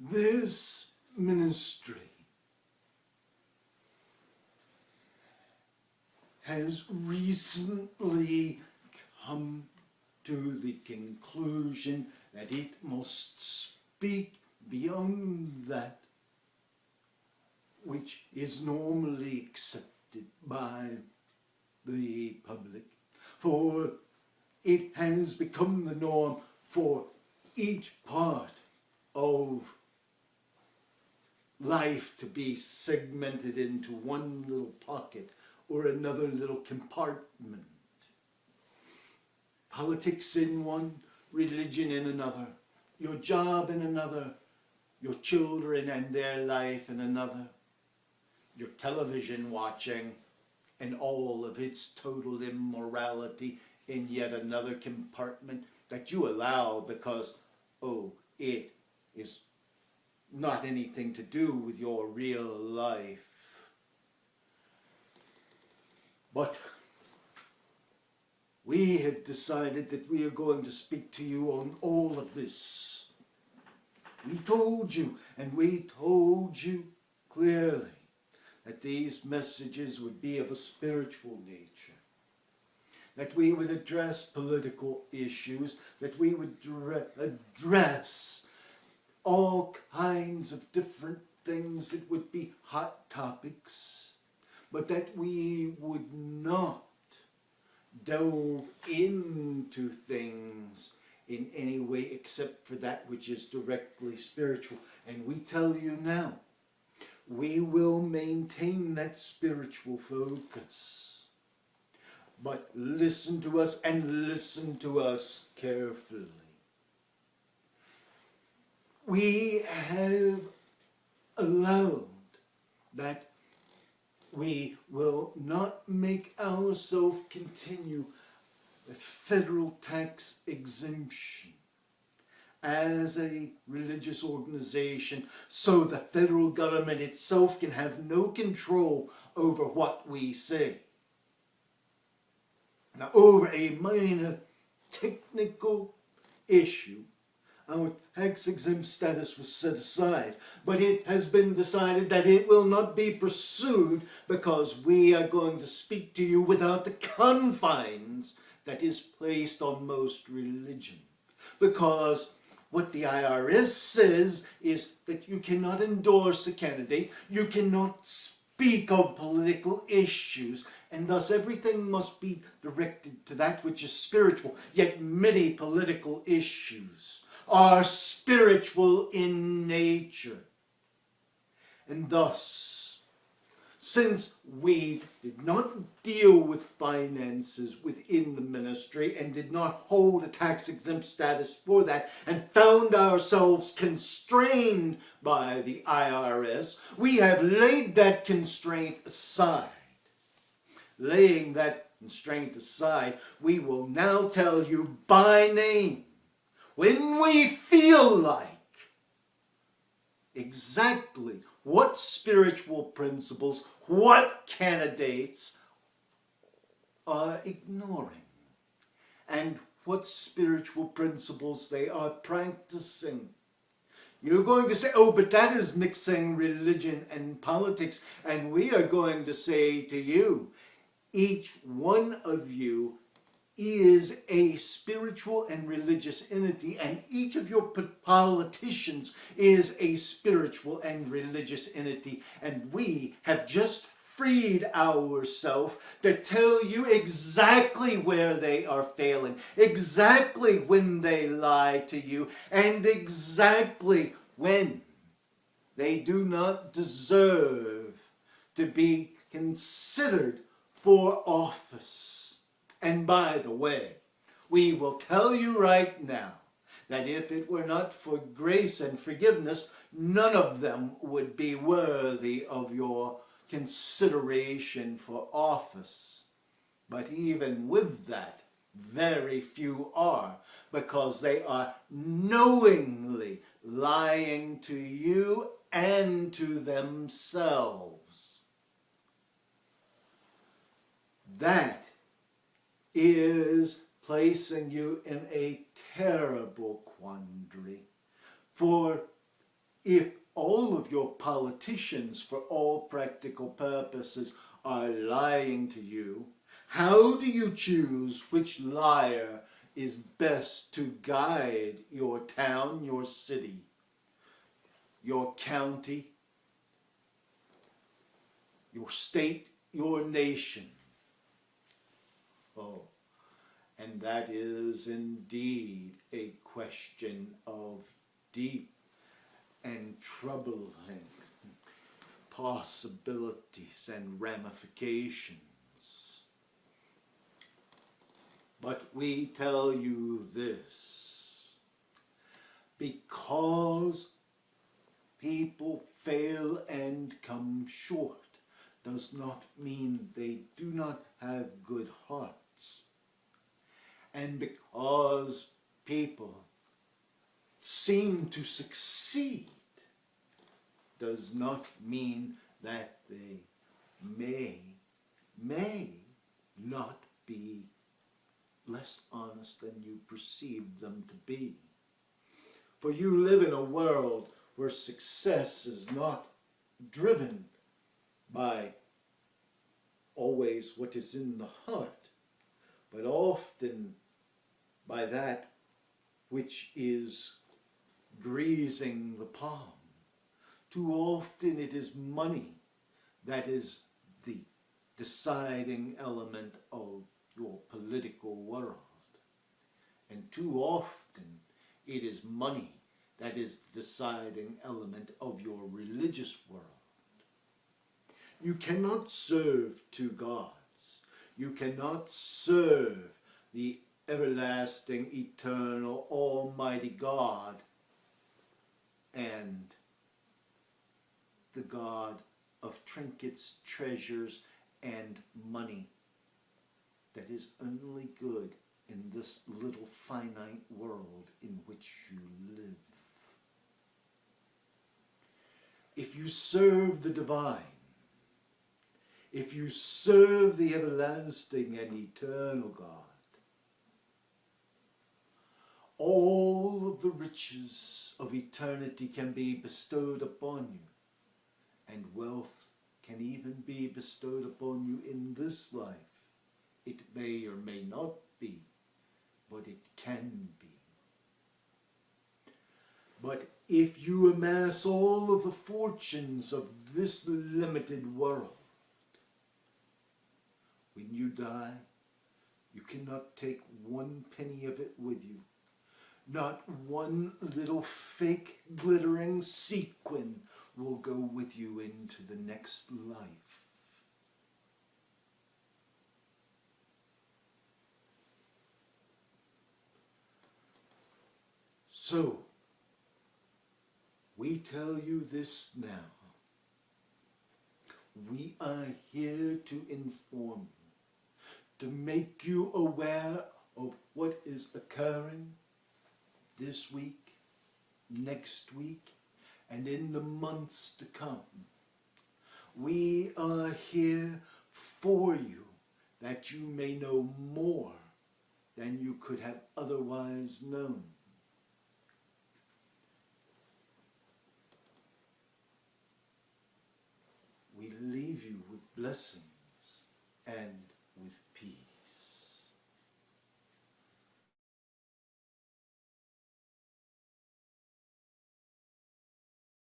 This ministry has recently come to the conclusion that it must speak beyond that which is normally accepted by the public, for it has become the norm for each part of life to be segmented into one little pocket or another little compartment. Politics in one, religion in another, your job in another, your children and their life in another, your television watching and all of its total immorality in yet another compartment that you allow because, oh, it is not anything to do with your real life. But we have decided that we are going to speak to you on all of this. We told you, and we told you clearly, that these messages would be of a spiritual nature, that we would address political issues, that we would address all kinds of different things that would be hot topics, but that we would not delve into things in any way except for that which is directly spiritual. And we tell you now, we will maintain that spiritual focus. But listen to us, and listen to us carefully. We have allowed that we will not make ourselves continue a federal tax exemption as a religious organization, so the federal government itself can have no control over what we say. Now, over a minor technical issue, our tax-exempt status was set aside, but it has been decided that it will not be pursued because we are going to speak to you without the confines that is placed on most religion. Because what the IRS says is that you cannot endorse a candidate, you cannot speak of political issues, and thus everything must be directed to that which is spiritual. Yet many political issues are spiritual in nature. And thus, since we did not deal with finances within the ministry and did not hold a tax-exempt status for that, and found ourselves constrained by the IRS, we have laid that constraint aside. Laying that constraint aside, we will now tell you by name, when we feel like, exactly what spiritual principles, what candidates are ignoring, and what spiritual principles they are practicing. You're going to say, oh, but that is mixing religion and politics, and we are going to say to you, each one of you is a spiritual and religious entity, and each of your politicians is a spiritual and religious entity, and we have just freed ourselves to tell you exactly where they are failing, exactly when they lie to you, and exactly when they do not deserve to be considered for office. And by the way, we will tell you right now that if it were not for grace and forgiveness, none of them would be worthy of your consideration for office. But even with that, very few are, because they are knowingly lying to you and to themselves. That is placing you in a terrible quandary. For if all of your politicians, for all practical purposes, are lying to you, how do you choose which liar is best to guide your town, your city, your county, your state, your nation? Oh, and that is indeed a question of deep and troubling possibilities and ramifications. But we tell you this, because people fail and come short does not mean they do not have good hearts. And because people seem to succeed does not mean that they may not be less honest than you perceive them to be. For you live in a world where success is not driven by always what is in the heart, but often by that which is greasing the palm. Too often it is money that is the deciding element of your political world. And too often it is money that is the deciding element of your religious world. You cannot serve two gods. You cannot serve the everlasting, eternal, almighty God and the God of trinkets, treasures, and money that is only good in this little finite world in which you live. If you serve the divine, if you serve the everlasting and eternal God, all of the riches of eternity can be bestowed upon you, and wealth can even be bestowed upon you in this life. It may or may not be, but it can be. But if you amass all of the fortunes of this limited world, when you die, you cannot take one penny of it with you. Not one little fake glittering sequin will go with you into the next life. So, we tell you this now. We are here to inform you, to make you aware of what is occurring this week, next week, and in the months to come. We are here for you, that you may know more than you could have otherwise known. We leave you with blessings and with